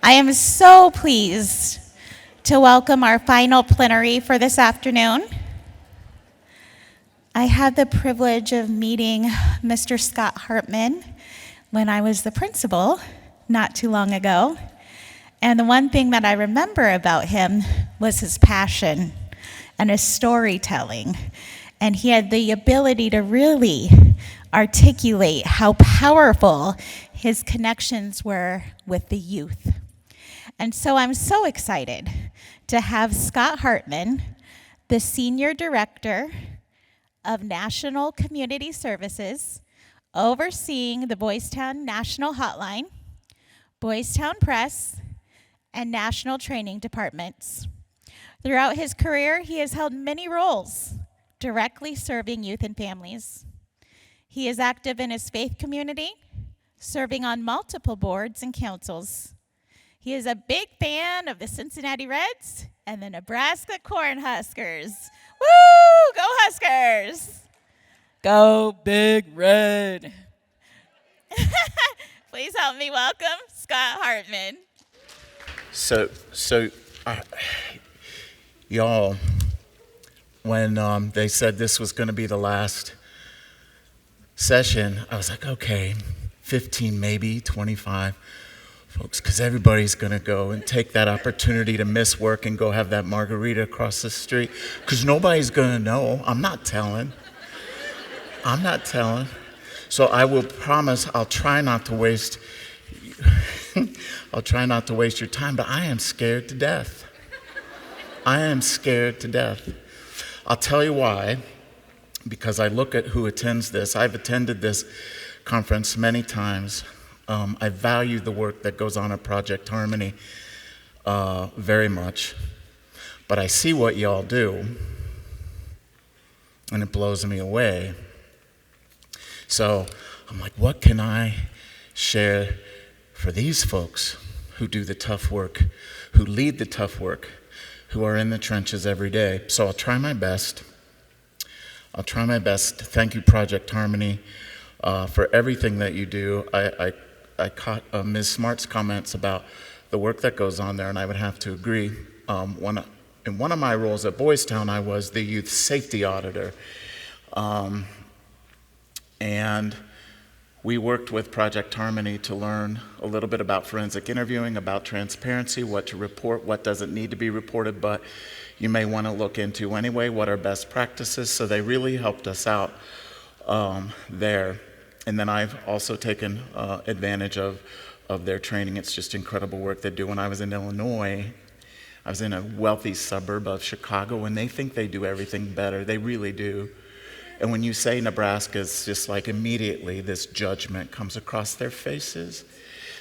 I am so pleased to welcome our final plenary for this afternoon. I had the privilege of meeting Mr. Scott Hartman when I was the principal not too long ago. And the one thing that I remember about him was his passion and his storytelling. And he had the ability to really articulate how powerful his connections were with the youth. And so I'm so excited to have Scott Hartman, the Senior Director of National Community Services, overseeing the Boys Town National Hotline, Boys Town Press, and National Training Departments. Throughout his career, he has held many roles directly serving youth and families. He is active in his faith community, serving on multiple boards and councils. He is a big fan of the Cincinnati Reds and the Nebraska Cornhuskers. Woo! Go Huskers! Go Big Red! Please help me welcome Scott Hartman. So, y'all, when they said this was going to be the last session, I was like, okay, 15, maybe 25 folks, because everybody's going to go and take that opportunity to miss work and go have that margarita across the street, because nobody's going to know. I'm not telling. So I will promise I'll try not to waste your time, but I am scared to death. I'll tell you why, because I look at who attends this. I've attended this conference many times. I value the work that goes on at Project Harmony very much, but I see what y'all do, and it blows me away. So I'm like, what can I share for these folks who do the tough work, who lead the tough work, who are in the trenches every day? So I'll try my best. Thank you, Project Harmony, for everything that you do. I caught Ms. Smart's comments about the work that goes on there, and I would have to agree. In one of my roles at Boys Town, I was the youth safety auditor. And we worked with Project Harmony to learn a little bit about forensic interviewing, about transparency, what to report, what doesn't need to be reported, but you may want to look into anyway, what are best practices. So they really helped us out there. And then I've also taken advantage of their training. It's just incredible work they do. When I was in Illinois, I was in a wealthy suburb of Chicago, and they think they do everything better. They really do. And when you say Nebraska, it's just like immediately this judgment comes across their faces.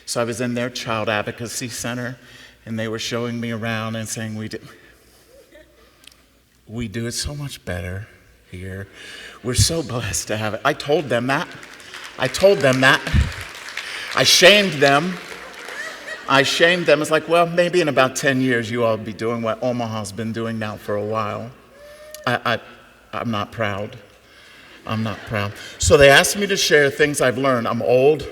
So I was in their child advocacy center, and they were showing me around and saying, we do it so much better here. We're so blessed to have it. I told them that. I shamed them. It's like, well, maybe in about 10 years you all will be doing what Omaha's been doing now for a while. I'm not proud. So they asked me to share things I've learned. I'm old.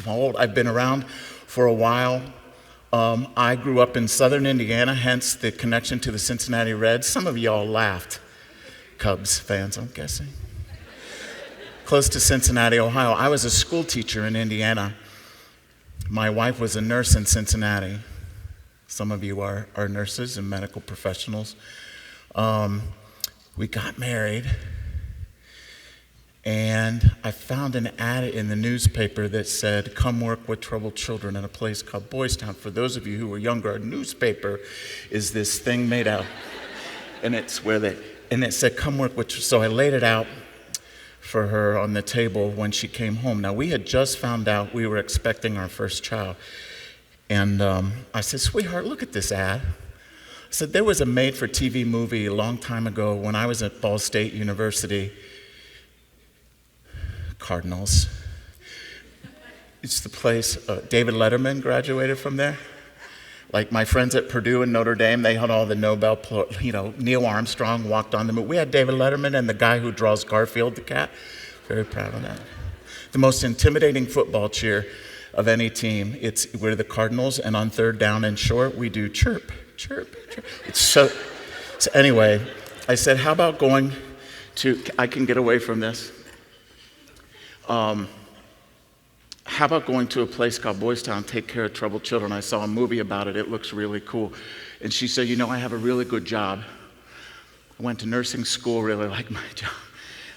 I've been around for a while. I grew up in southern Indiana, hence the connection to the Cincinnati Reds. Some of y'all laughed. Cubs fans, I'm guessing. Close to Cincinnati, Ohio. I was a school teacher in Indiana. My wife was a nurse in Cincinnati. Some of you are nurses and medical professionals. We got married, and I found an ad in the newspaper that said, come work with troubled children in a place called Boys Town. For those of you who are younger, a newspaper is this thing made out, and it said, come work with, so I laid it out for her on the table when she came home. Now, we had just found out we were expecting our first child, and I said, sweetheart, look at this ad. I said, there was a made-for-TV movie a long time ago when I was at Ball State University. Cardinals. It's the place, David Letterman graduated from there. Like my friends at Purdue and Notre Dame, they had all the Nobel, Neil Armstrong walked on the moon. We had David Letterman and the guy who draws Garfield the cat. Very proud of that. The most intimidating football cheer of any team. We're the Cardinals, and on third down and short, we do chirp, chirp, chirp. So anyway, I said, how about going to, I can get away from this. How about going to a place called Boys Town, take care of troubled children? I saw a movie about it. It looks really cool. And she said, I have a really good job. I went to nursing school, really like my job.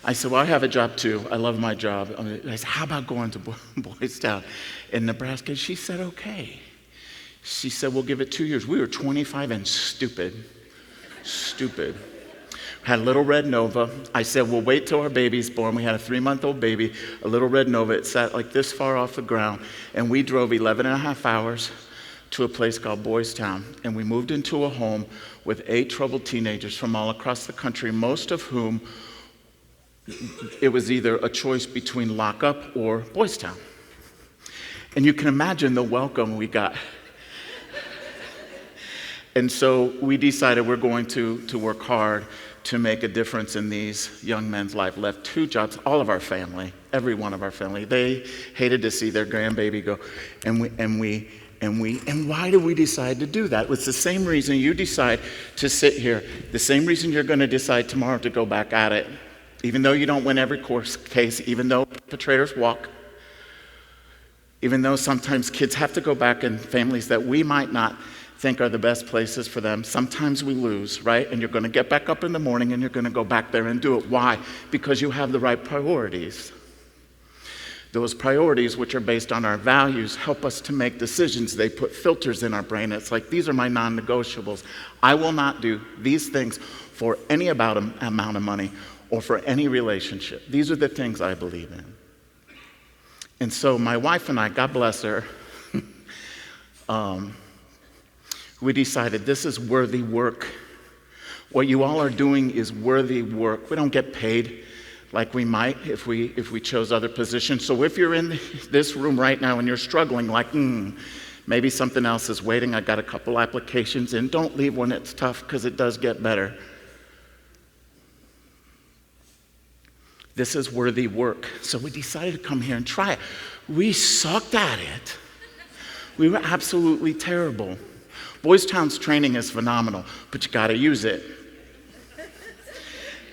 I said, well, I have a job too. I love my job. I said, how about going to Boys Town in Nebraska? She said, okay. She said, we'll give it 2 years. We were 25 and stupid. Had a little red Nova. I said, we'll wait till our baby's born. We had a 3-month-old baby, a little red Nova. It sat like this far off the ground. And we drove 11 and a half hours to a place called Boys Town. And we moved into a home with 8 troubled teenagers from all across the country, most of whom it was either a choice between lockup or Boys Town. And you can imagine the welcome we got. And so we decided we're going to work hard to make a difference in these young men's life. Left 2 jobs, all of our family, every one of our family. They hated to see their grandbaby go. And why did we decide to do that? It was the same reason you decide to sit here, the same reason you're going to decide tomorrow to go back at it. Even though you don't win every case, even though perpetrators walk, even though sometimes kids have to go back in families that we might not think are the best places for them. Sometimes we lose, right? And you're going to get back up in the morning and you're going to go back there and do it. Why? Because you have the right priorities. Those priorities, which are based on our values, help us to make decisions. They put filters in our brain. It's like, these are my non-negotiables. I will not do these things for any amount of money or for any relationship. These are the things I believe in. And so my wife and I, God bless her, we decided this is worthy work. What you all are doing is worthy work. We don't get paid like we might if we chose other positions. So if you're in this room right now and you're struggling like, maybe something else is waiting, I got a couple applications in, don't leave when it's tough because it does get better. This is worthy work. So we decided to come here and try it. We sucked at it. We were absolutely terrible. Boys Town's training is phenomenal, but you got to use it.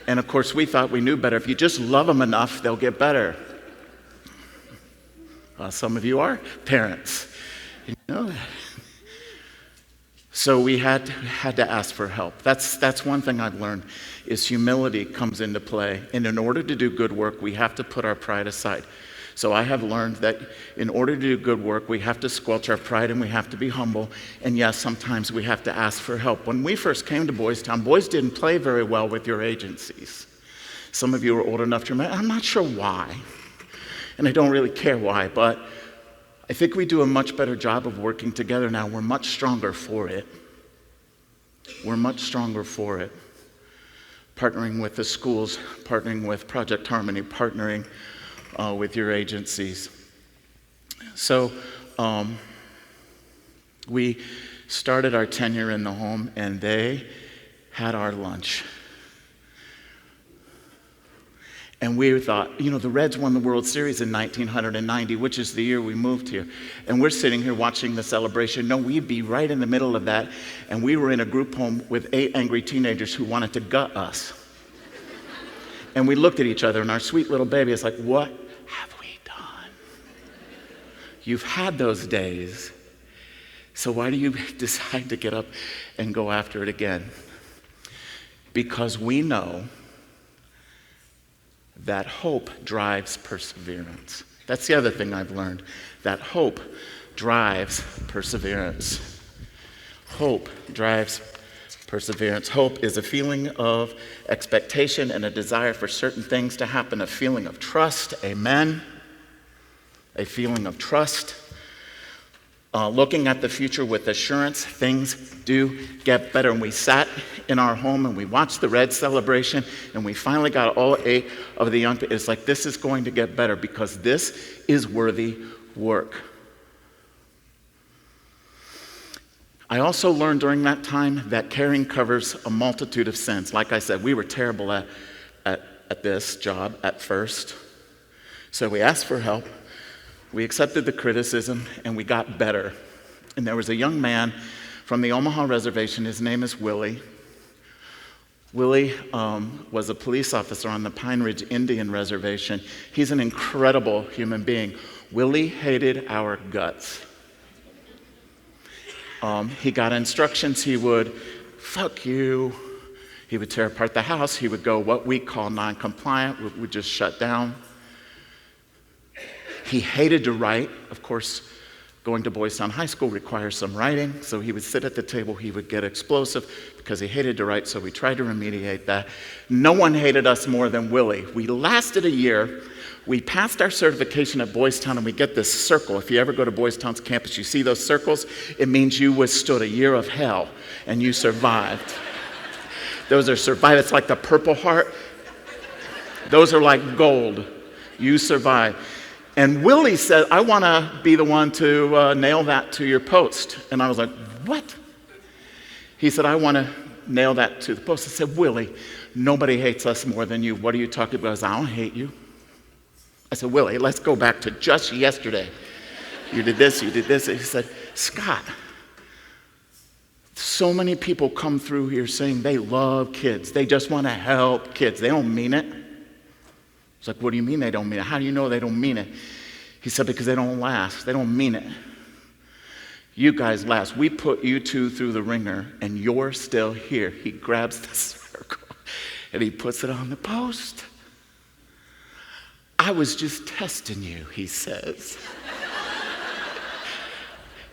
And of course, we thought we knew better. If you just love them enough, they'll get better. Some of you are parents. You know that. So we had to ask for help. That's one thing I've learned, is humility comes into play. And in order to do good work, we have to put our pride aside. So I have learned that in order to do good work, we have to squelch our pride and we have to be humble. And yes, sometimes we have to ask for help. When we first came to Boys Town, boys didn't play very well with your agencies. Some of you are old enough to remember. I'm not sure why, and I don't really care why, but I think we do a much better job of working together now. We're much stronger for it. We're much stronger for it. Partnering with the schools, partnering with Project Harmony, partnering with your agencies. So we started our tenure in the home, and they had our lunch. And we thought, the Reds won the World Series in 1990, which is the year we moved here. And we're sitting here watching the celebration. No, we'd be right in the middle of that. And we were in a group home with 8 angry teenagers who wanted to gut us. And we looked at each other, and our sweet little baby is like, what have we done? You've had those days. So why do you decide to get up and go after it again? Because we know that hope drives perseverance. That's the other thing I've learned, that hope drives perseverance. Hope drives perseverance. Hope is a feeling of expectation and a desire for certain things to happen, a feeling of trust, amen, a feeling of trust. Looking at the future with assurance, things do get better. And we sat in our home and we watched the Red celebration, and we finally got all 8 of the young people. It's like, this is going to get better because this is worthy work. I also learned during that time that caring covers a multitude of sins. Like I said, we were terrible at this job at first. So we asked for help. We accepted the criticism, and we got better. And there was a young man from the Omaha Reservation. His name is Willie. Willie was a police officer on the Pine Ridge Indian Reservation. He's an incredible human being. Willie hated our guts. He got instructions. He would, fuck you. He would tear apart the house. He would go what we call non-compliant. We would just shut down. He hated to write. Of course, going to Boys Town High School requires some writing, so he would sit at the table. He would get explosive because he hated to write, so we tried to remediate that. No one hated us more than Willie. We lasted a year. We passed our certification at Boys Town, and we get this circle. If you ever go to Boys Town's campus, you see those circles? It means you withstood a year of hell, and you survived. Those are survived. It's like the Purple Heart. Those are like gold. You survived. And Willie said, I want to be the one to nail that to your post. And I was like, what? He said, I want to nail that to the post. I said, Willie, nobody hates us more than you. What are you talking about? I said, I don't hate you. I said, Willie, let's go back to just yesterday. You did this, you did this. And he said, Scott, so many people come through here saying they love kids. They just want to help kids. They don't mean it. It's like, what do you mean they don't mean it? How do you know they don't mean it? He said, because they don't last. They don't mean it. You guys last. We put you two through the ringer, and you're still here. He grabs the circle, and he puts it on the post. I was just testing you, he says.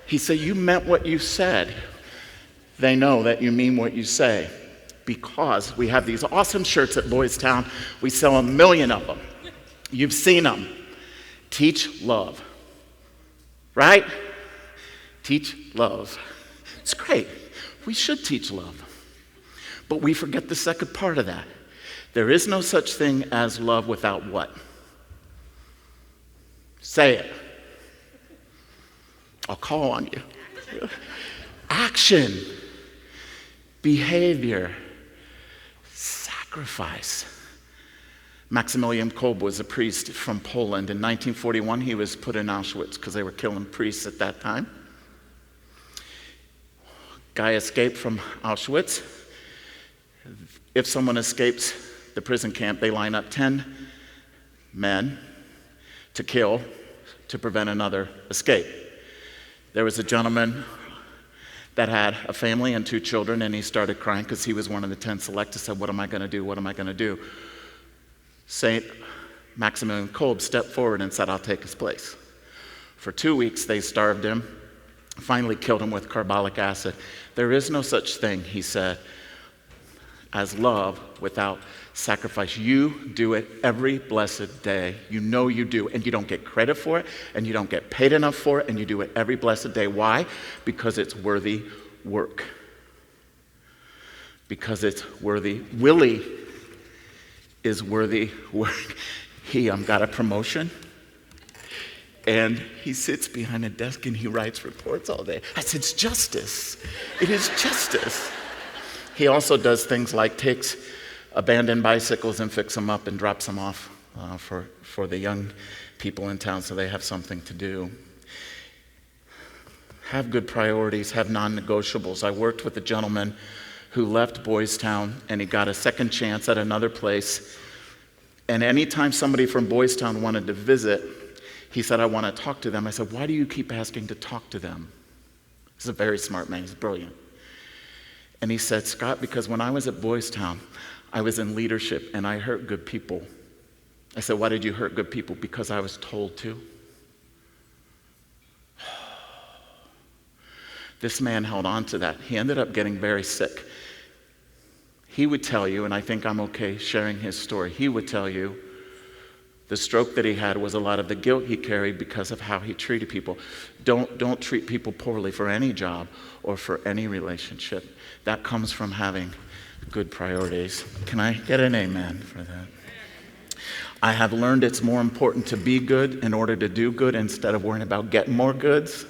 He said, you meant what you said. They know that you mean what you say. Because we have these awesome shirts at Boys Town. We sell 1 million of them. You've seen them. Teach love. Right? Teach love. It's great. We should teach love. But we forget the second part of that. There is no such thing as love without what? Say it. I'll call on you. Action. Behavior. Sacrifice. Maximilian Kolbe was a priest from Poland. In 1941, he was put in Auschwitz because they were killing priests at that time. Guy escaped from Auschwitz. If someone escapes the prison camp, they line up 10 men to kill to prevent another escape. There was a gentleman that had a family and 2 children, and he started crying because he was one of the 10 selected. Said, what am I going to do? What am I going to do? Saint Maximilian Kolbe stepped forward and said, I'll take his place. For 2 weeks, they starved him, finally killed him with carbolic acid. There is no such thing, he said, as love without sacrifice. You do it every blessed day. You know you do, and you don't get credit for it, and you don't get paid enough for it, and you do it every blessed day. Why? Because it's worthy work. Because it's worthy. Willie is worthy work. He got a promotion, and he sits behind a desk and he writes reports all day. I said, it's justice. It is justice. He also does things like takes abandoned bicycles and fix them up and drops them off for the young people in town so they have something to do. Have good priorities, have non-negotiables. I worked with a gentleman who left Boys Town and he got a second chance at another place. And anytime somebody from Boys Town wanted to visit, he said, I want to talk to them. I said, why do you keep asking to talk to them? He's a very smart man, he's brilliant. And he said, Scott, because when I was at Boys Town, I was in leadership and I hurt good people. I said, why did you hurt good people? Because I was told to. This man held on to that. He ended up getting very sick. He would tell you, and I think I'm okay sharing his story, he would tell you the stroke that he had was a lot of the guilt he carried because of how he treated people. Don't treat people poorly for any job or for any relationship. That comes from having good priorities. Can I get an amen for that? I have learned it's more important to be good in order to do good instead of worrying about getting more goods.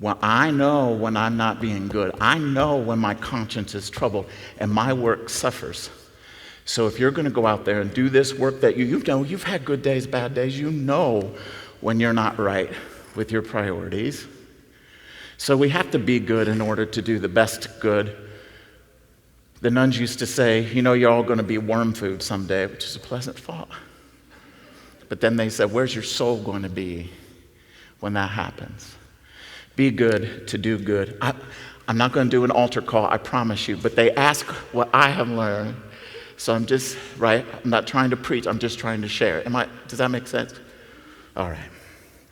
Well, I know when I'm not being good. I know when my conscience is troubled and my work suffers. So if you're going to go out there and do this work that you know, you've had good days, bad days, you know when you're not right with your priorities. So we have to be good in order to do the best good. The nuns used to say, you know, you're all going to be worm food someday, which is a pleasant thought. But then they said, where's your soul going to be when that happens? Be good to do good. I'm not going to do an altar call, I promise you, but they ask what I have learned. So I'm just, right, I'm not trying to preach, I'm just trying to share. Does that make sense? All right.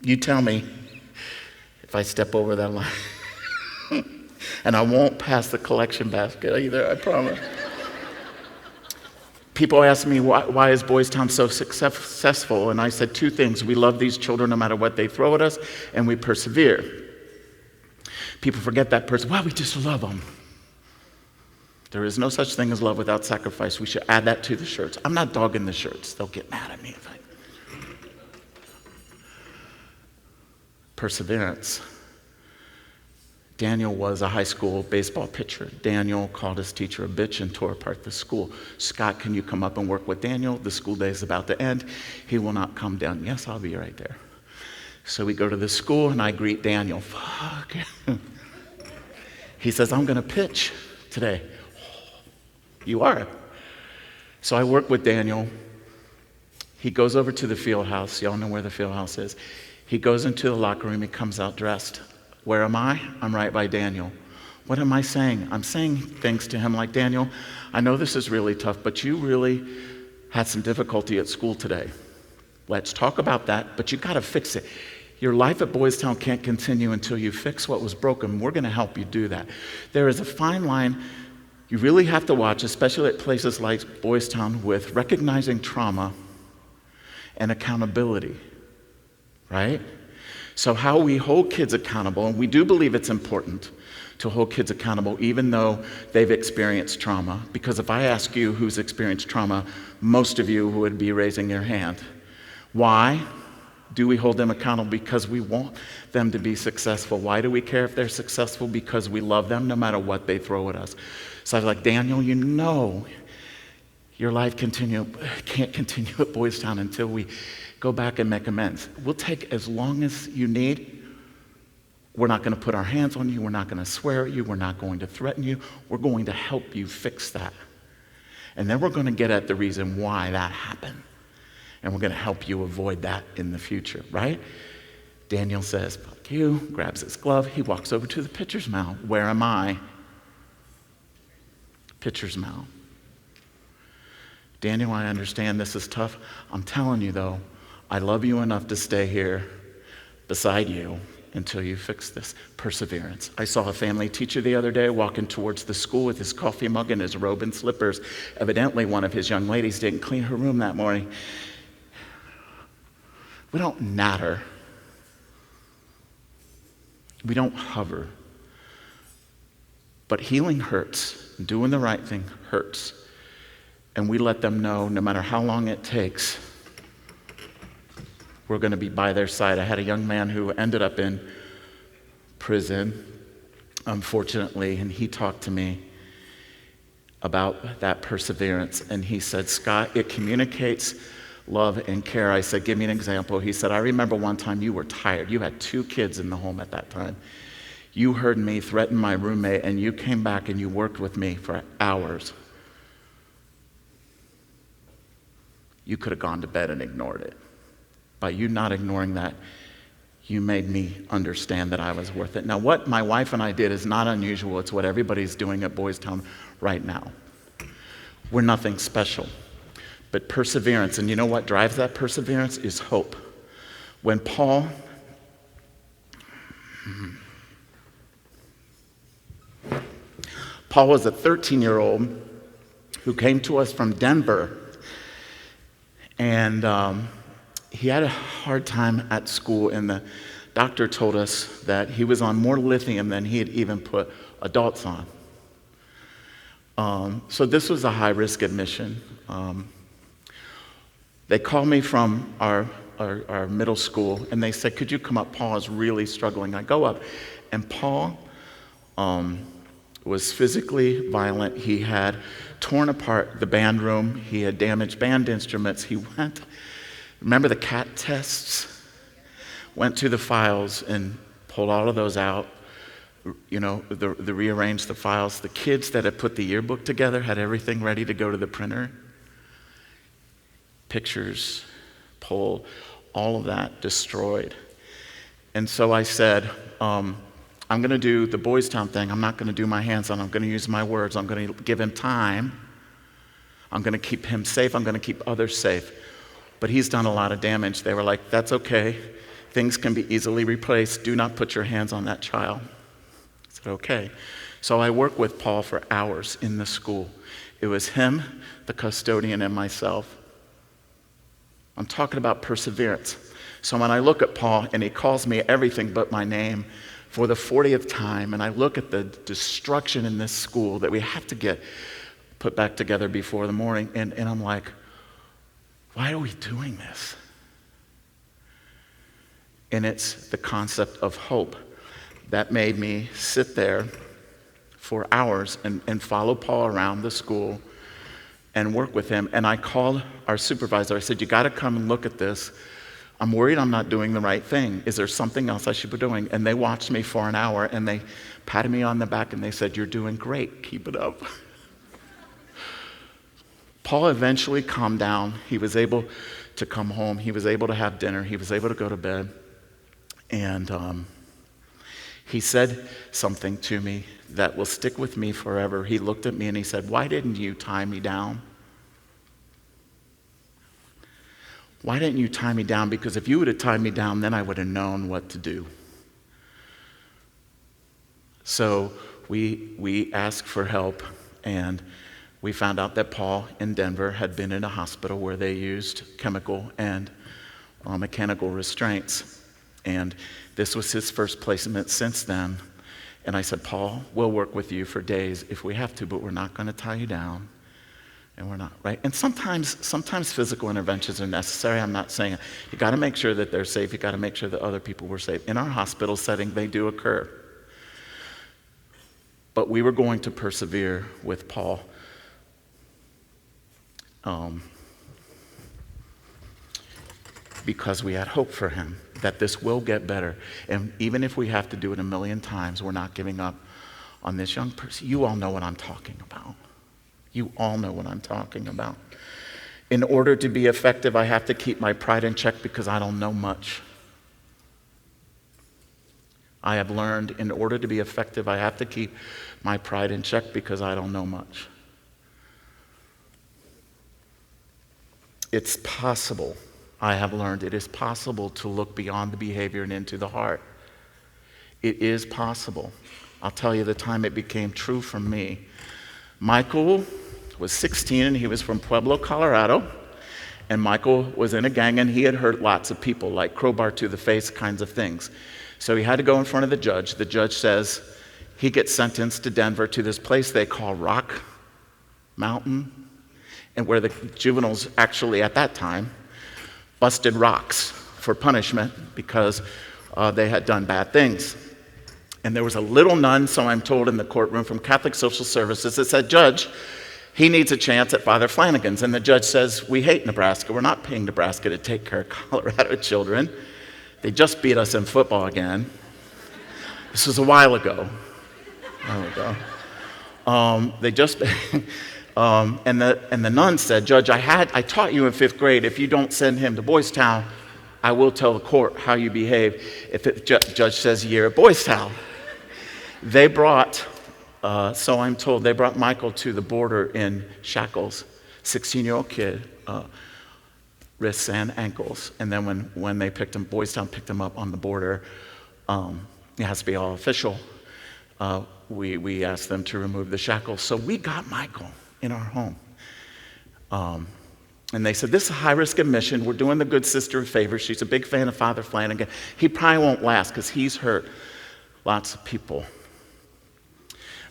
You tell me if I step over that line. And I won't pass the collection basket either, I promise. People ask me, why is Boys Town so successful? And I said two things. We love these children no matter what they throw at us, and we persevere. People forget that person. Well, we just love them. There is no such thing as love without sacrifice. We should add that to the shirts. I'm not dogging the shirts. They'll get mad at me if I... Perseverance. Daniel was a high school baseball pitcher. Daniel called his teacher a bitch and tore apart the school. Scott, can you come up and work with Daniel? The school day is about to end. He will not come down. Yes, I'll be right there. So we go to the school and I greet Daniel. Fuck. He says, I'm going to pitch today. You are. So I work with Daniel. He goes over to the field house. Y'all know where the field house is. He goes into the locker room. He comes out dressed. Where am I? I'm right by Daniel. What am I saying? I'm saying things to him like, Daniel, I know this is really tough, but you really had some difficulty at school today. Let's talk about that, but you got to fix it. Your life at Boys Town can't continue until you fix what was broken. We're going to help you do that. There is a fine line you really have to watch, especially at places like Boys Town, with recognizing trauma and accountability, right? So how we hold kids accountable, and we do believe it's important to hold kids accountable even though they've experienced trauma, because if I ask you who's experienced trauma, most of you would be raising your hand. Why do we hold them accountable? Because we want them to be successful. Why do we care if they're successful? Because we love them no matter what they throw at us. So I was like, Daniel, you know your life can't continue at Boys Town until we go back and make amends. We'll take as long as you need. We're not going to put our hands on you. We're not going to swear at you. We're not going to threaten you. We're going to help you fix that. And then we're going to get at the reason why that happened. And we're going to help you avoid that in the future, right? Daniel says, fuck you, grabs his glove. He walks over to the pitcher's mound. Where am I? Pitcher's mound. Daniel, I understand this is tough. I'm telling you, though, I love you enough to stay here beside you until you fix this. Perseverance. I saw a family teacher the other day walking towards the school with his coffee mug and his robe and slippers. Evidently, one of his young ladies didn't clean her room that morning. We don't natter. We don't hover. But healing hurts. Doing the right thing hurts. And we let them know, no matter how long it takes, we're going to be by their side. I had a young man who ended up in prison, unfortunately, and he talked to me about that perseverance. And he said, Scott, it communicates love and care. I said, give me an example. He said, I remember one time you were tired. You had 2 kids in the home at that time. You heard me threaten my roommate, and you came back and you worked with me for hours. You could have gone to bed and ignored it. By you not ignoring that, you made me understand that I was worth it. Now, what my wife and I did is not unusual. It's what everybody's doing at Boys Town right now. We're nothing special. But perseverance, and you know what drives that perseverance is hope. When Paul was a 13-year-old who came to us from Denver, and he had a hard time at school, and the doctor told us that he was on more lithium than he had even put adults on. So this was a high-risk admission. They called me from our middle school, and they said, could you come up? Paul is really struggling. I go up, and Paul was physically violent. He had torn apart the band room. He had damaged band instruments. Remember the CAT tests? Went to the files and pulled all of those out, rearranged the files. The kids that had put the yearbook together had everything ready to go to the printer. Pictures, pulled, all of that destroyed. And so I said, I'm going to do the Boys Town thing. I'm not going to do my hands on. I'm going to use my words. I'm going to give him time. I'm going to keep him safe. I'm going to keep others safe. But he's done a lot of damage. They were like, that's okay. Things can be easily replaced. Do not put your hands on that child. I said, okay. So I worked with Paul for hours in the school. It was him, the custodian, and myself. I'm talking about perseverance. So when I look at Paul and he calls me everything but my name for the 40th time, and I look at the destruction in this school that we have to get put back together before the morning, and I'm like, why are we doing this? And it's the concept of hope that made me sit there for hours and follow Paul around the school and work with him. And I called our supervisor. I said, you got to come and look at this. I'm worried I'm not doing the right thing. Is there something else I should be doing? And they watched me for an hour, and they patted me on the back, and they said, you're doing great. Keep it up. Paul eventually calmed down. He was able to come home. He was able to have dinner. He was able to go to bed. And he said something to me that will stick with me forever. He looked at me and he said, why didn't you tie me down? Why didn't you tie me down? Because if you would have tied me down, then I would have known what to do. So we asked for help, and we found out that Paul in Denver had been in a hospital where they used chemical and mechanical restraints. And this was his first placement since then. And I said, Paul, we'll work with you for days if we have to, but we're not going to tie you down. And we're not, right? And sometimes physical interventions are necessary. I'm not saying it. You got to make sure that they're safe. You got to make sure that other people were safe. In our hospital setting, they do occur. But we were going to persevere with Paul. Because we had hope for him, that this will get better. And even if we have to do it a million times, we're not giving up on this young person. You all know what I'm talking about. You all know what I'm talking about. In order to be effective, I have to keep my pride in check because I don't know much. I have learned in order to be effective, I have to keep my pride in check because I don't know much. It's possible, I have learned, it is possible to look beyond the behavior and into the heart. It is possible. I'll tell you the time it became true for me. Michael was 16 and he was from Pueblo, Colorado. And Michael was in a gang and he had hurt lots of people, like crowbar to the face kinds of things. So he had to go in front of the judge. The judge says he gets sentenced to Denver to this place they call Rock Mountain, and where the juveniles actually at that time busted rocks for punishment because they had done bad things. And there was a little nun, so I'm told, in the courtroom from Catholic Social Services that said, Judge, he needs a chance at Father Flanagan's. And the judge says, we hate Nebraska. We're not paying Nebraska to take care of Colorado children. They just beat us in football again. This was a while ago. They just... and the nun said, Judge, I taught you in 5th grade, if you don't send him to Boys Town, I will tell the court how you behave. If the judge says you're at Boys Town. They brought, so I'm told, they brought Michael to the border in shackles, 16-year-old kid, wrists and ankles. And then when they picked him, Boys Town picked him up on the border, it has to be all official. We asked them to remove the shackles. So we got Michael in our home. And they said, this is a high-risk admission. We're doing the good sister a favor. She's a big fan of Father Flanagan. He probably won't last because he's hurt lots of people.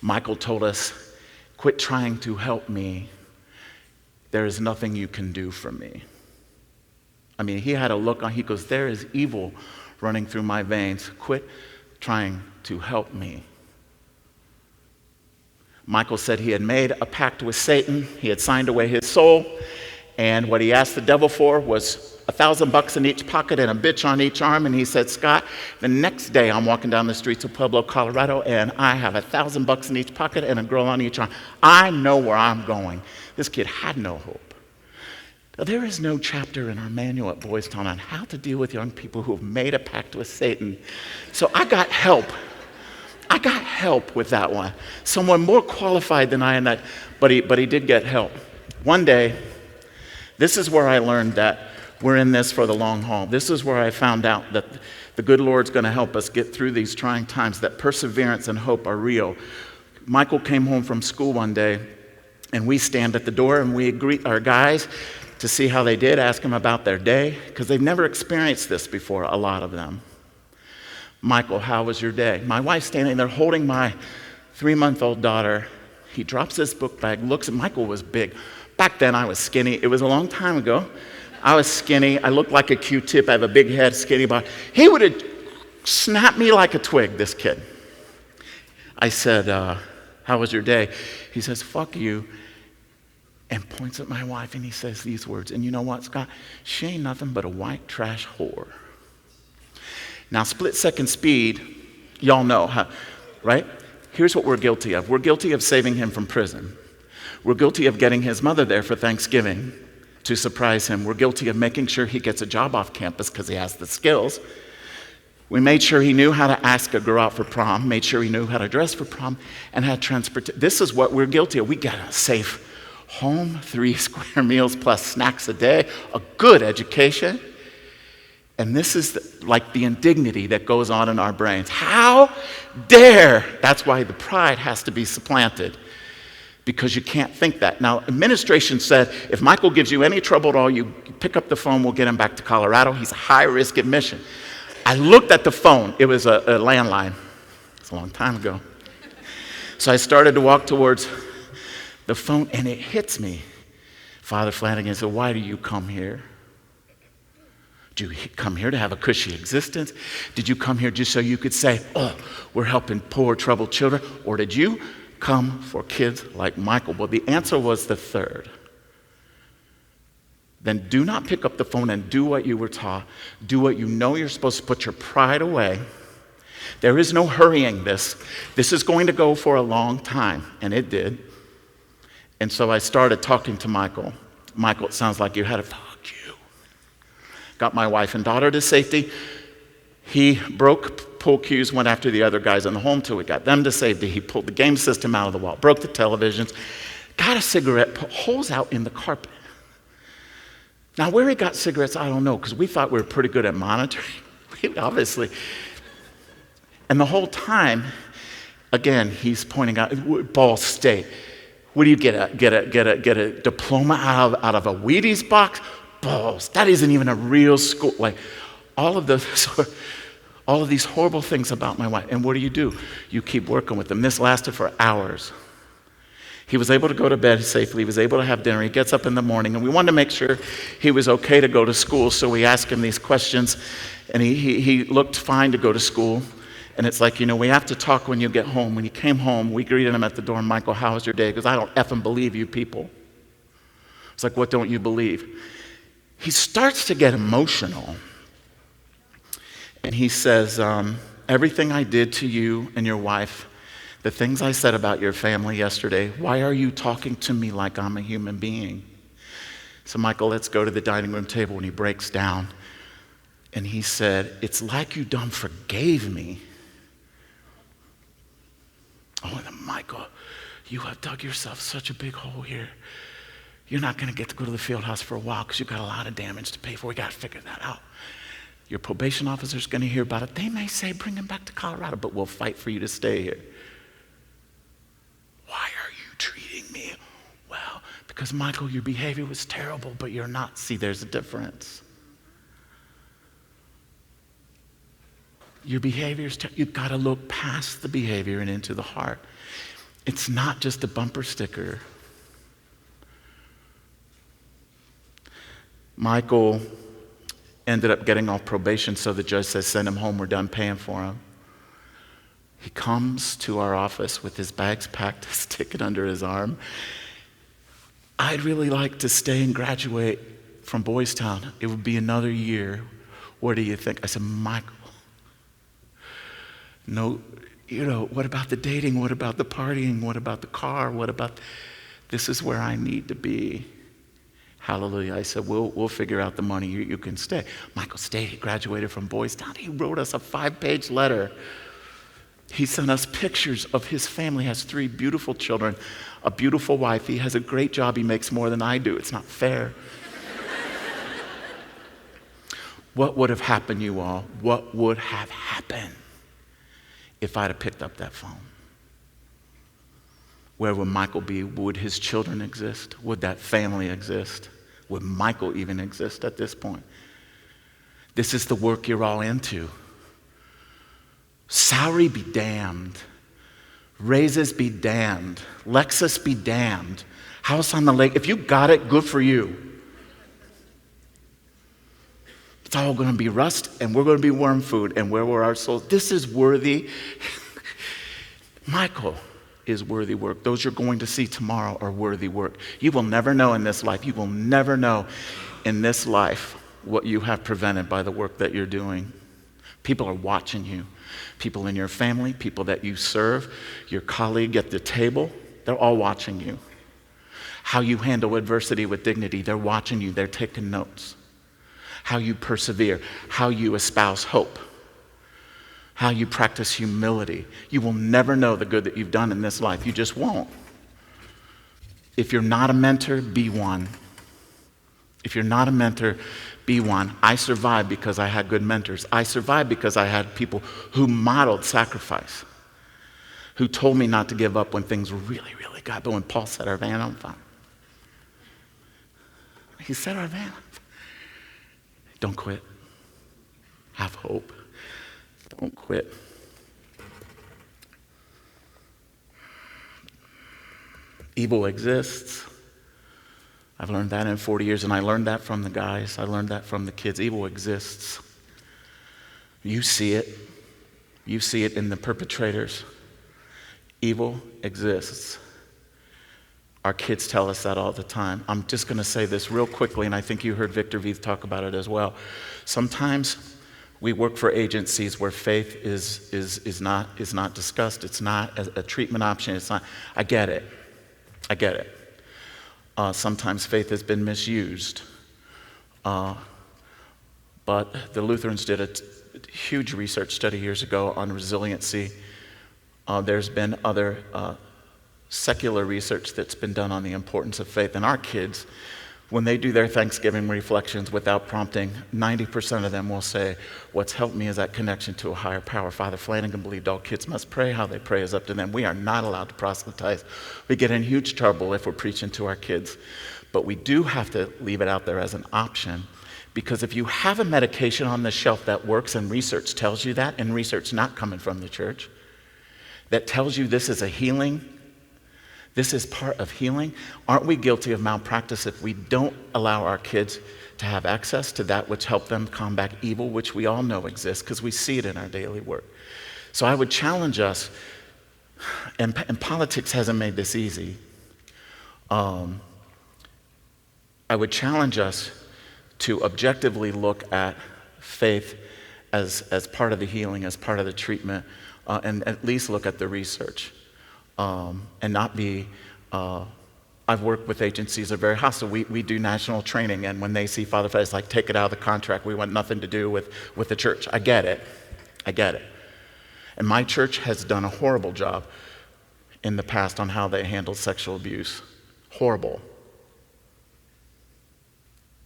Michael told us, quit trying to help me. There is nothing you can do for me. I mean, he had a look on, he goes, there is evil running through my veins. Quit trying to help me. Michael said he had made a pact with Satan. He had signed away his soul. And what he asked the devil for was $1,000 in each pocket and a bitch on each arm. And he said, Scott, the next day I'm walking down the streets of Pueblo, Colorado, and I have $1,000 in each pocket and a girl on each arm. I know where I'm going. This kid had no hope. Now, there is no chapter in our manual at Boys Town on how to deal with young people who have made a pact with Satan. So I got help. I got help with that one. Someone more qualified than I in that, but he did get help. One day, this is where I learned that we're in this for the long haul. This is where I found out that the good Lord's going to help us get through these trying times, that perseverance and hope are real. Michael came home from school one day, and we stand at the door and we greet our guys to see how they did, ask them about their day, because they've never experienced this before, a lot of them. Michael, how was your day? My wife's standing there holding my 3-month-old daughter. He drops his book bag, looks at Michael was big. Back then I was skinny. It was a long time ago. I was skinny. I looked like a Q-tip. I have a big head, skinny body. He would have snapped me like a twig, this kid. I said, how was your day? He says, fuck you, and points at my wife, and he says these words. And you know what, Scott? She ain't nothing but a white trash whore. Now, split-second speed, y'all know, right? Here's what we're guilty of. We're guilty of saving him from prison. We're guilty of getting his mother there for Thanksgiving to surprise him. We're guilty of making sure he gets a job off campus because he has the skills. We made sure he knew how to ask a girl out for prom, made sure he knew how to dress for prom, and had transportation. This is what we're guilty of. We got a safe home, 3 square meals plus snacks a day, a good education. And this is like the indignity that goes on in our brains. How dare! That's why the pride has to be supplanted, because you can't think that. Now, administration said, if Michael gives you any trouble at all, you pick up the phone, we'll get him back to Colorado. He's a high-risk admission. I looked at the phone. It was a landline. It's a long time ago. So I started to walk towards the phone, and it hits me. Father Flanagan said, why do you come here? Did you come here to have a cushy existence? Did you come here just so you could say, oh, we're helping poor, troubled children? Or did you come for kids like Michael? Well, the answer was the third. Then do not pick up the phone and do what you were taught. Do what you know you're supposed to. Put your pride away. There is no hurrying this. This is going to go for a long time, and it did. And so I started talking to Michael. Michael, it sounds like you had a fuck you. Got my wife and daughter to safety. He broke pool cues, went after the other guys in the home till we got them to safety. He pulled the game system out of the wall, broke the televisions, got a cigarette, put holes out in the carpet. Now, where he got cigarettes, I don't know, because we thought we were pretty good at monitoring. Obviously. And the whole time, again, he's pointing out, Ball State. What do you get a diploma out of a Wheaties box? Balls. That isn't even a real school. Like all of these horrible things about my wife. And what do? You keep working with them. This lasted for hours. He was able to go to bed safely. He was able to have dinner. He gets up in the morning, and we wanted to make sure he was okay to go to school, so we asked him these questions, and he looked fine to go to school. And it's like, we have to talk when you get home. When he came home, we greeted him at the door. Michael, how was your day? He goes, I don't effing believe you people. It's like, what don't you believe? He starts to get emotional. And he says, everything I did to you and your wife, the things I said about your family yesterday, why are you talking to me like I'm a human being? So Michael, let's go to the dining room table, and he breaks down. And he said, it's like you done forgave me. Oh, and Michael, you have dug yourself such a big hole here. You're not going to get to go to the field house for a while because you've got a lot of damage to pay for. We got to figure that out. Your probation officer's going to hear about it. They may say, bring him back to Colorado, but we'll fight for you to stay here. Why are you treating me well? Because, Michael, your behavior was terrible, but you're not. See, there's a difference. Your behavior's you've got to look past the behavior and into the heart. It's not just a bumper sticker. Michael ended up getting off probation, so the judge says, send him home, we're done paying for him. He comes to our office with his bags packed, his ticket under his arm. I'd really like to stay and graduate from Boys Town. It would be another year. What do you think? I said, Michael, no, what about the dating? What about the partying? What about the car? This is where I need to be. Hallelujah. I said, we'll figure out the money. You can stay. Michael stayed. He graduated from Boys Town. He wrote us a 5-page letter. He sent us pictures of his family. He has 3 beautiful children, a beautiful wife. He has a great job. He makes more than I do. It's not fair. What would have happened, you all? What would have happened if I'd have picked up that phone? Where would Michael be? Would his children exist? Would that family exist? Would Michael even exist at this point? This is the work you're all into. Salary be damned. Raises be damned. Lexus be damned. House on the lake. If you got it, good for you. It's all going to be rust, and we're going to be worm food, and where were our souls? This is worthy. Michael is worthy work. Those you're going to see tomorrow are worthy work. You will never know in this life. You will never know in this life what you have prevented by the work that you're doing. People are watching you. People in your family, people that you serve, your colleague at the table, they're all watching you. How you handle adversity with dignity, they're watching you. They're taking notes. How you persevere, how you espouse hope, how you practice humility. You will never know the good that you've done in this life. You just won't. If you're not a mentor, be one. If you're not a mentor, be one. I survived because I had good mentors. I survived because I had people who modeled sacrifice, who told me not to give up when things really, really got. But when Paul set our van on fire, he set our van on fire. Don't quit. Have hope. Don't quit. Evil exists. I've learned that in 40 years, and I learned that from the guys. I learned that from the kids. Evil exists. You see it. You see it in the perpetrators. Evil exists. Our kids tell us that all the time. I'm just going to say this real quickly, and I think you heard Victor Veith talk about it as well. Sometimes we work for agencies where faith is not discussed. It's not a treatment option. It's not. I get it. Sometimes faith has been misused. But the Lutherans did a huge research study years ago on resiliency. There's been other secular research that's been done on the importance of faith. And our kids, when they do their Thanksgiving reflections without prompting, 90% of them will say, what's helped me is that connection to a higher power. Father Flanagan believed all kids must pray. How they pray is up to them. We are not allowed to proselytize. We get in huge trouble if we're preaching to our kids. But we do have to leave it out there as an option, because if you have a medication on the shelf that works, and research tells you that, and research not coming from the church, that tells you this is a healing, this is part of healing, aren't we guilty of malpractice if we don't allow our kids to have access to that which helped them combat evil, which we all know exists because we see it in our daily work? So I would challenge us, and politics hasn't made this easy, I would challenge us to objectively look at faith as part of the healing, as part of the treatment, and at least look at the research. And not be, I've worked with agencies that are very hostile. We do national training, and when they see Father Fred, it's like, take it out of the contract. We want nothing to do with the church. I get it. And my church has done a horrible job in the past on how they handle sexual abuse. Horrible.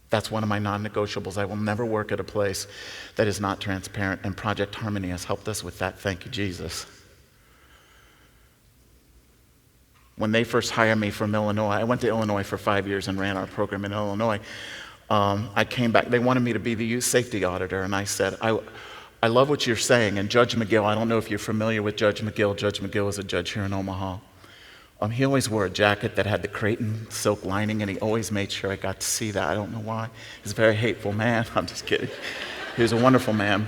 That's one of my non-negotiables. I will never work at a place that is not transparent, and Project Harmony has helped us with that. Thank you, Jesus. When they first hired me from Illinois, I went to Illinois for 5 years and ran our program in Illinois. I came back. They wanted me to be the youth safety auditor, and I said, I love what you're saying. And Judge McGill, I don't know if you're familiar with Judge McGill. Judge McGill is a judge here in Omaha. He always wore a jacket that had the Creighton silk lining, and he always made sure I got to see that. I don't know why. He's a very hateful man. I'm just kidding. He was a wonderful man.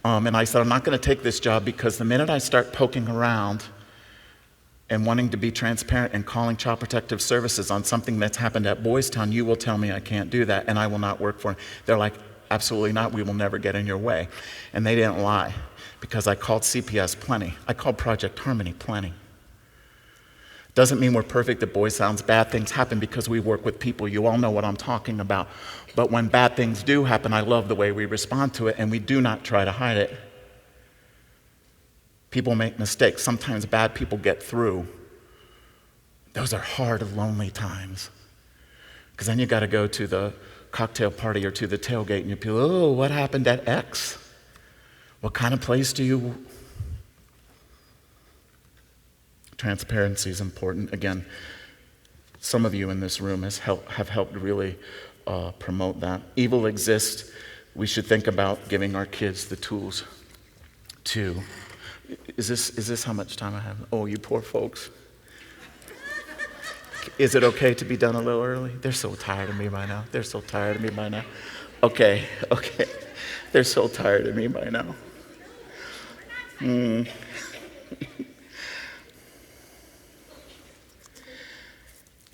And I said, I'm not going to take this job because the minute I start poking around and wanting to be transparent and calling Child Protective Services on something that's happened at Boys Town, you will tell me I can't do that and I will not work for it. They're like, absolutely not, we will never get in your way. And they didn't lie, because I called CPS plenty. I called Project Harmony plenty. Doesn't mean we're perfect at Boys Town. Bad things happen because we work with people. You all know what I'm talking about. But when bad things do happen, I love the way we respond to it, and we do not try to hide it. People make mistakes. Sometimes bad people get through. Those are hard, lonely times. Because then you got to go to the cocktail party or to the tailgate, and you feel, oh, what happened at X? What kind of place do you... Transparency is important. Again, some of you in this room have helped really promote that. Evil exists. We should think about giving our kids the tools to... Is this how much time I have? Oh, you poor folks. Is it okay to be done a little early? They're so tired of me by now. Okay. They're so tired of me by now.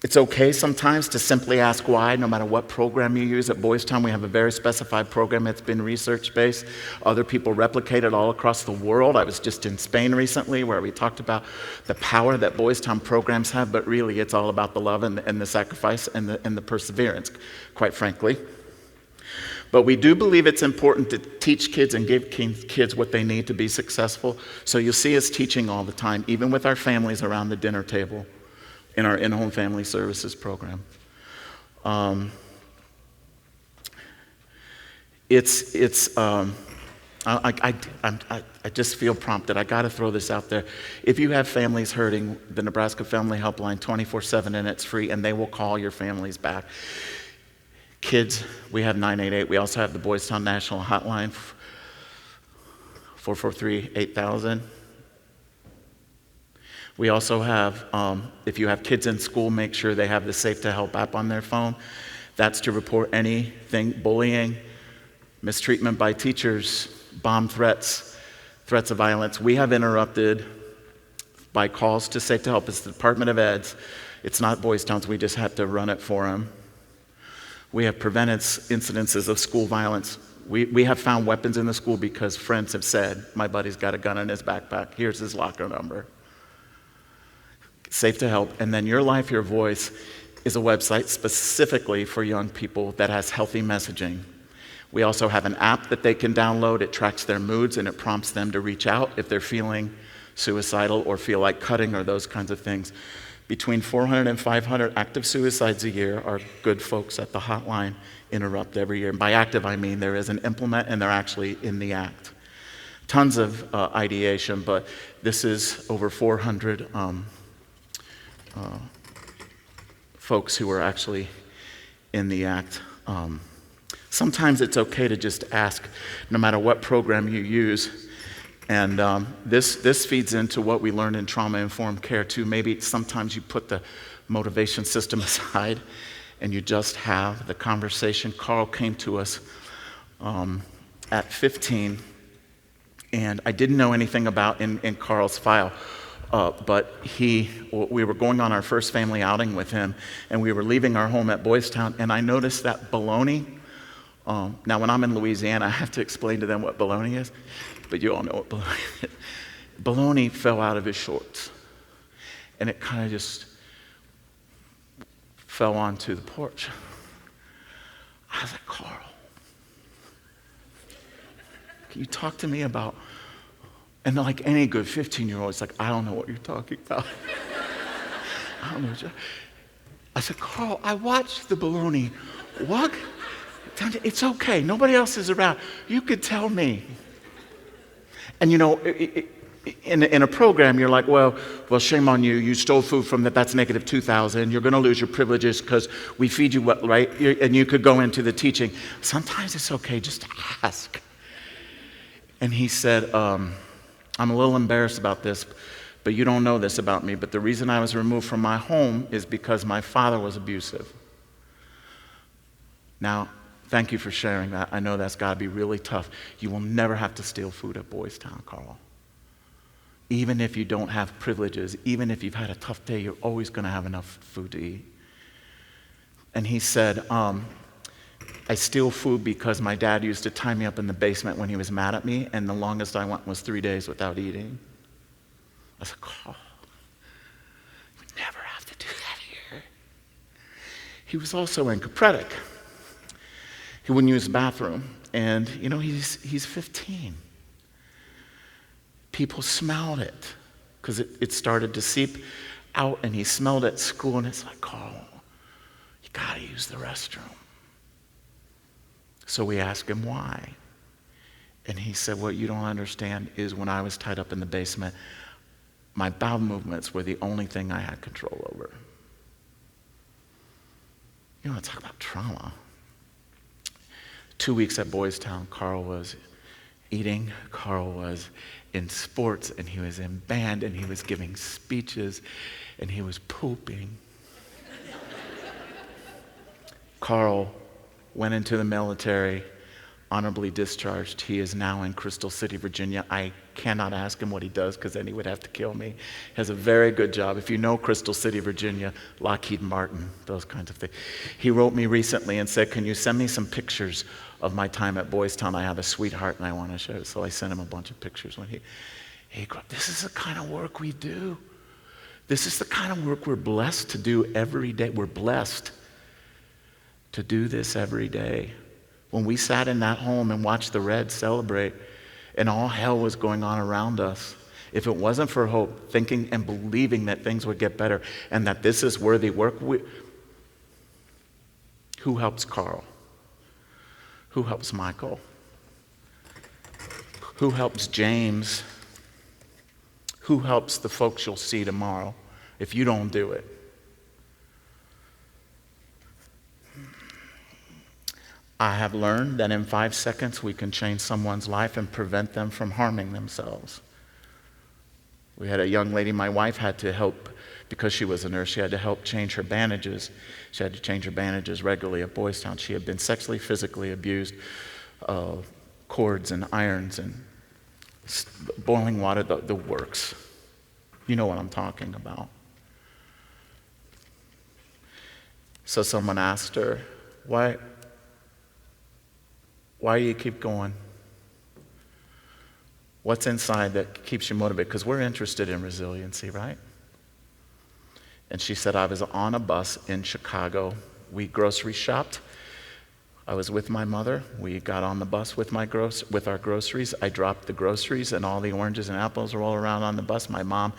It's okay sometimes to simply ask why, no matter what program you use. At Boys Town, we have a very specified program that's been research-based. Other people replicate it all across the world. I was just in Spain recently where we talked about the power that Boys Town programs have, but really it's all about the love and the sacrifice and the perseverance, quite frankly. But we do believe it's important to teach kids and give kids what they need to be successful. So you'll see us teaching all the time, even with our families around the dinner table, in our in-home family services program. I just feel prompted. I got to throw this out there. If you have families hurting, the Nebraska Family Helpline 24/7, and it's free, and they will call your families back. Kids, we have 988. We also have the Boys Town National Hotline, 443-8000. We also have, if you have kids in school, make sure they have the Safe to Help app on their phone. That's to report anything, bullying, mistreatment by teachers, bomb threats, threats of violence. We have interrupted by calls to Safe to Help. It's the Department of Ed's. It's not Boys Town's. We just have to run it for them. We have prevented incidences of school violence. We have found weapons in the school because friends have said, my buddy's got a gun in his backpack. Here's his locker number. Safe to Help. And then Your Life, Your Voice is a website specifically for young people that has healthy messaging. We also have an app that they can download. It tracks their moods and it prompts them to reach out if they're feeling suicidal or feel like cutting or those kinds of things. Between 400 and 500 active suicides a year, our good folks at the hotline interrupt every year. And by active, I mean there is an implement and they're actually in the act. Tons of ideation, but this is over 400 folks who are actually in the act. Sometimes it's okay to just ask, no matter what program you use. And this feeds into what we learned in trauma-informed care too. Maybe sometimes you put the motivation system aside and you just have the conversation. Carl came to us at 15, and I didn't know anything about in Carl's file. But we were going on our first family outing with him, and we were leaving our home at Boys Town, and I noticed that bologna. Now, when I'm in Louisiana, I have to explain to them what bologna is, but you all know what bologna is. Bologna fell out of his shorts, and it kind of just fell onto the porch. I was like, Carl, can you talk to me about... And like any good 15-year-old, it's like, I don't know what you're talking about. I don't know what I said, Carl, I watched the bologna walk. It's okay. Nobody else is around. You could tell me. And you know, in a program, you're like, well, shame on you. You stole food from that's negative 2,000. You're going to lose your privileges because we feed you what, right? And you could go into the teaching. Sometimes it's okay just to ask. And he said, I'm a little embarrassed about this, but you don't know this about me, but the reason I was removed from my home is because my father was abusive. Now, Thank you for sharing that. I know that's got to be really tough. You will never have to steal food at Boys Town, Carl. Even if you don't have privileges, even if you've had a tough day, you're always going to have enough food to eat. And he said, I steal food because my dad used to tie me up in the basement when he was mad at me, and the longest I went was 3 days without eating. I was like, Carl, you never have to do that here. He was also encopretic. He wouldn't use the bathroom. And, he's 15. People smelled it because it started to seep out, and he smelled it at school, and it's like, Carl, you got to use the restroom. So we asked him why. And he said, what you don't understand is when I was tied up in the basement, my bowel movements were the only thing I had control over. You want to talk about trauma. 2 weeks at Boys Town, Carl was eating, Carl was in sports, and he was in band, and he was giving speeches, and he was pooping. Carl went into the military, honorably discharged. He is now in Crystal City, Virginia. I cannot ask him what he does because then he would have to kill me. Has a very good job. If you know Crystal City, Virginia, Lockheed Martin, those kinds of things. He wrote me recently and said, can you send me some pictures of my time at Boys Town? I have a sweetheart and I want to show it. So I sent him a bunch of pictures when he grew up. This is the kind of work we do. This is the kind of work we're blessed to do every day. We're blessed to do this every day. When we sat in that home and watched the Reds celebrate and all hell was going on around us, if it wasn't for hope, thinking and believing that things would get better and that this is worthy work, who helps Carl? Who helps Michael? Who helps James? Who helps the folks you'll see tomorrow if you don't do it? I have learned that in 5 seconds we can change someone's life and prevent them from harming themselves. We had a young lady, my wife had to help, because she was a nurse, she had to help change her bandages. She had to change her bandages regularly at Boys Town. She had been sexually, physically abused, cords and irons and boiling water, the works. You know what I'm talking about. So someone asked her, why do you keep going? What's inside that keeps you motivated? Because we're interested in resiliency, right? And she said, I was on a bus in Chicago. We grocery shopped. I was with my mother. We got on the bus with our groceries. I dropped the groceries and all the oranges and apples roll around on the bus. My mom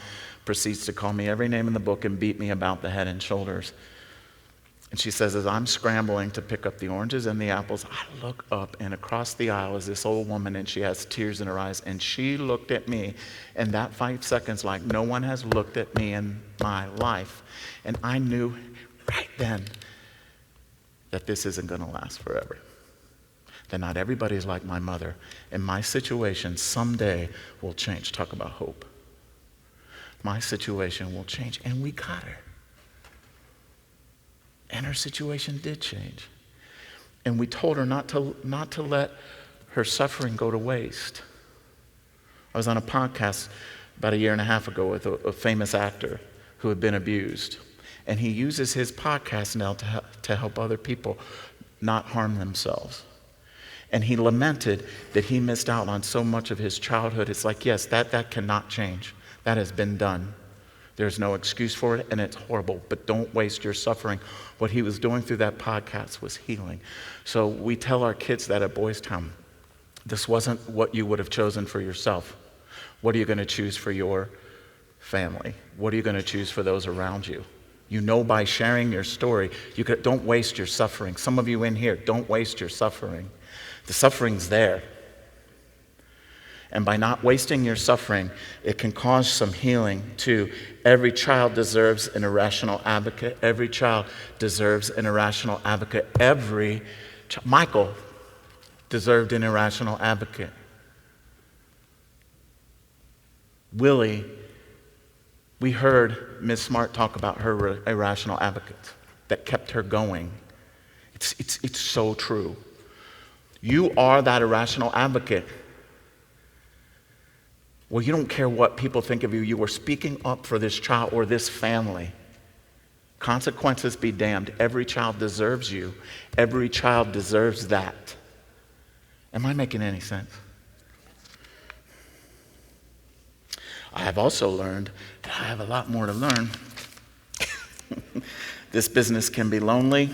proceeds to call me every name in the book and beat me about the head and shoulders. And she says, as I'm scrambling to pick up the oranges and the apples, I look up, and across the aisle is this old woman, and she has tears in her eyes. And she looked at me in that 5 seconds like no one has looked at me in my life. And I knew right then that this isn't going to last forever. That not everybody's like my mother. And my situation someday will change. Talk about hope. My situation will change. And we got her. And her situation did change. And we told her not to let her suffering go to waste. I was on a podcast about 1.5 years ago with a famous actor who had been abused. And he uses his podcast now to help other people not harm themselves. And he lamented that he missed out on so much of his childhood. It's like, yes, that cannot change. That has been done. There's no excuse for it, and it's horrible, but don't waste your suffering. What he was doing through that podcast was healing. So we tell our kids that at Boys Town. This wasn't what you would have chosen for yourself. What are you going to choose for your family? What are you going to choose for those around you? You know by sharing your story, don't waste your suffering. Some of you in here, don't waste your suffering. The suffering's there. And by not wasting your suffering, it can cause some healing too. Every child deserves an irrational advocate. Every child deserves an irrational advocate. Michael deserved an irrational advocate. Willie, we heard Ms. Smart talk about her irrational advocate that kept her going. It's so true. You are that irrational advocate. Well, you don't care what people think of you. You are speaking up for this child or this family. Consequences be damned. Every child deserves you. Every child deserves that. Am I making any sense? I have also learned that I have a lot more to learn. This business can be lonely.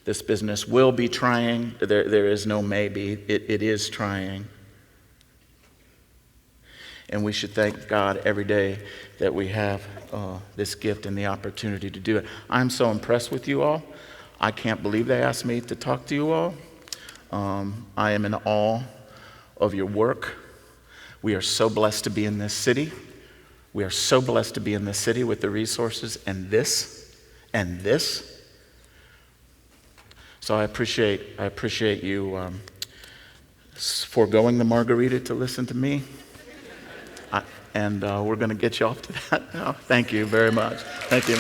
This business will be trying. There is no maybe. It is trying. And we should thank God every day that we have this gift and the opportunity to do it. I'm so impressed with you all. I can't believe they asked me to talk to you all. I am in awe of your work. We are so blessed to be in this city. We are so blessed to be in this city with the resources and this. So I appreciate you foregoing the margarita to listen to me. And we're going to get you off to that now. Thank you very much. Thank you.